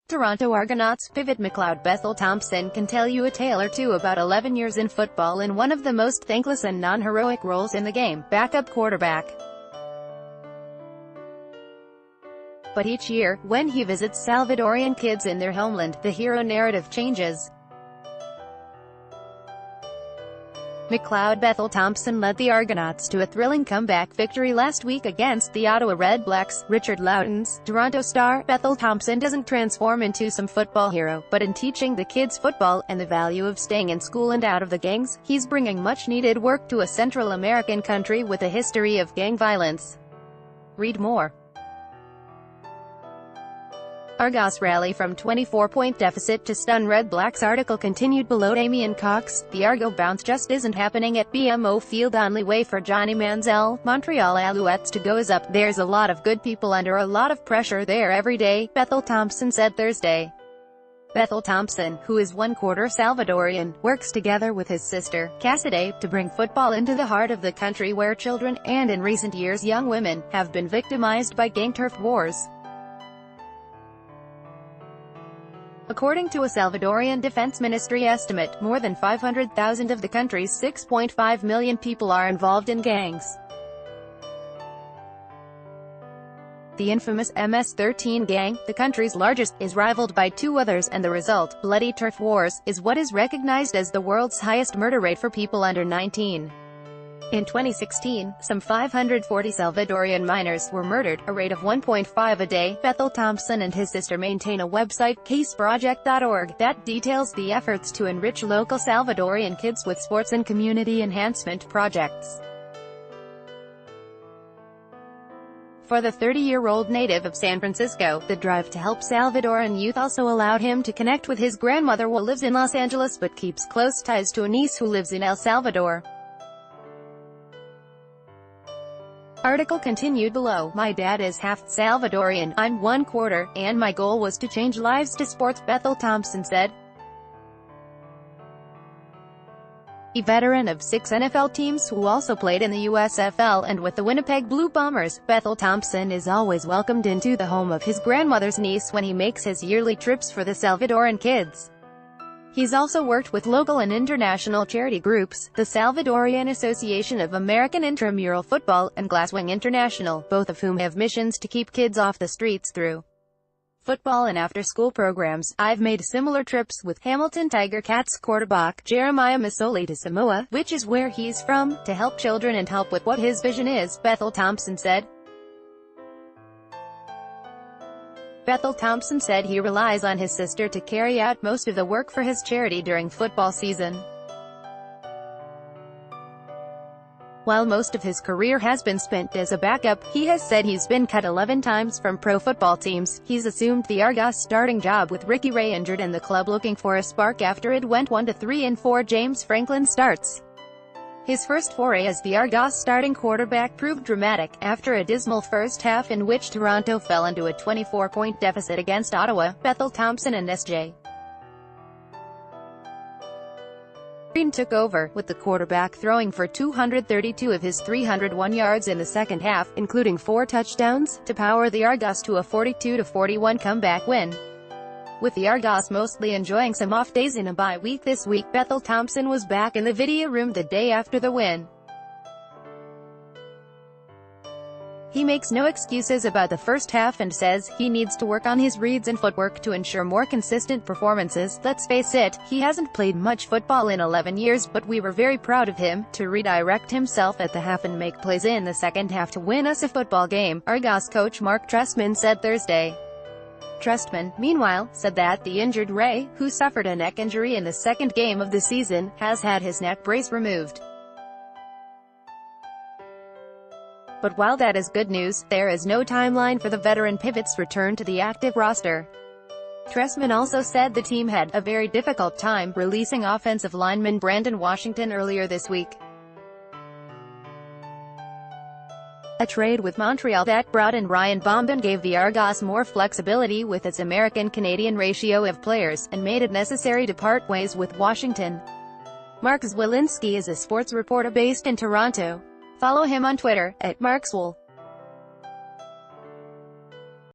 Toronto Argonauts pivot McLeod Bethel-Thompson can tell you a tale or two about 11 years in football in one of the most thankless and non-heroic roles in the game, backup quarterback. But each year, when he visits Salvadorian kids in their homeland, the hero narrative changes. McLeod Bethel-Thompson led the Argonauts to a thrilling comeback victory last week against the Ottawa Redblacks. Richard Loughton's Toronto star, Bethel-Thompson doesn't transform into some football hero, but in teaching the kids football, and the value of staying in school and out of the gangs, he's bringing much-needed work to a Central American country with a history of gang violence. Read more. Argos rally from 24-point deficit to stun Red Blacks. Article continued below. Damien Cox, the Argo bounce just isn't happening at BMO Field. Only way for Johnny Manziel, Montreal Alouettes to go is up. There's a lot of good people under a lot of pressure there every day, Bethel-Thompson said Thursday. Bethel-Thompson, who is one-quarter Salvadorian, works together with his sister, Cassidy, to bring football into the heart of the country where children, and in recent years young women, have been victimized by gang turf wars. According to a Salvadorian Defense Ministry estimate, more than 500,000 of the country's 6.5 million people are involved in gangs. The infamous MS-13 gang, the country's largest, is rivaled by two others, and the result, bloody turf wars, is what is recognized as the world's highest murder rate for people under 19. In 2016, some 540 Salvadorian minors were murdered, a rate of 1.5 a day. Bethel-Thompson and his sister maintain a website, caseproject.org, that details the efforts to enrich local Salvadorian kids with sports and community enhancement projects. For the 30-year-old native of San Francisco, the drive to help Salvadoran youth also allowed him to connect with his grandmother who lives in Los Angeles but keeps close ties to a niece who lives in El Salvador. Article continued below. My dad is half Salvadorian, I'm one-quarter, and my goal was to change lives to sports, Bethel-Thompson said. A veteran of 6 NFL teams who also played in the USFL and with the Winnipeg Blue Bombers, Bethel-Thompson is always welcomed into the home of his grandmother's niece when he makes his yearly trips for the Salvadoran kids. He's also worked with local and international charity groups, the Salvadorian Association of American Intramural Football, and Glasswing International, both of whom have missions to keep kids off the streets through football and after-school programs. I've made similar trips with Hamilton Tiger Cats quarterback Jeremiah Masoli to Samoa, which is where he's from, to help children and help with what his vision is, Bethel-Thompson said. Bethel-Thompson said he relies on his sister to carry out most of the work for his charity during football season. While most of his career has been spent as a backup, he has said he's been cut 11 times from pro football teams. He's assumed the Argos starting job with Ricky Ray injured and the club looking for a spark after it went 1-3 in 4 James Franklin starts. His first foray as the Argos starting quarterback proved dramatic, after a dismal first half in which Toronto fell into a 24-point deficit against Ottawa. Bethel-Thompson and S.J. Green took over, with the quarterback throwing for 232 of his 301 yards in the second half, including 4 touchdowns, to power the Argos to a 42-41 comeback win. With the Argos mostly enjoying some off days in a bye week this week, Bethel-Thompson was back in the video room the day after the win. He makes no excuses about the first half and says he needs to work on his reads and footwork to ensure more consistent performances. Let's face it, he hasn't played much football in 11 years, but we were very proud of him to redirect himself at the half and make plays in the second half to win us a football game, Argos coach Mark Trestman said Thursday. Trestman, meanwhile, said that the injured Ray, who suffered a neck injury in the second game of the season, has had his neck brace removed. But while that is good news, there is no timeline for the veteran pivot's return to the active roster. Trestman also said the team had a very difficult time releasing offensive lineman Brandon Washington earlier this week. A trade with Montreal that brought in Ryan Bomben gave the Argos more flexibility with its American-Canadian ratio of players, and made it necessary to part ways with Washington. Mark Zwilinski is a sports reporter based in Toronto. Follow him on Twitter, @MarkZwil.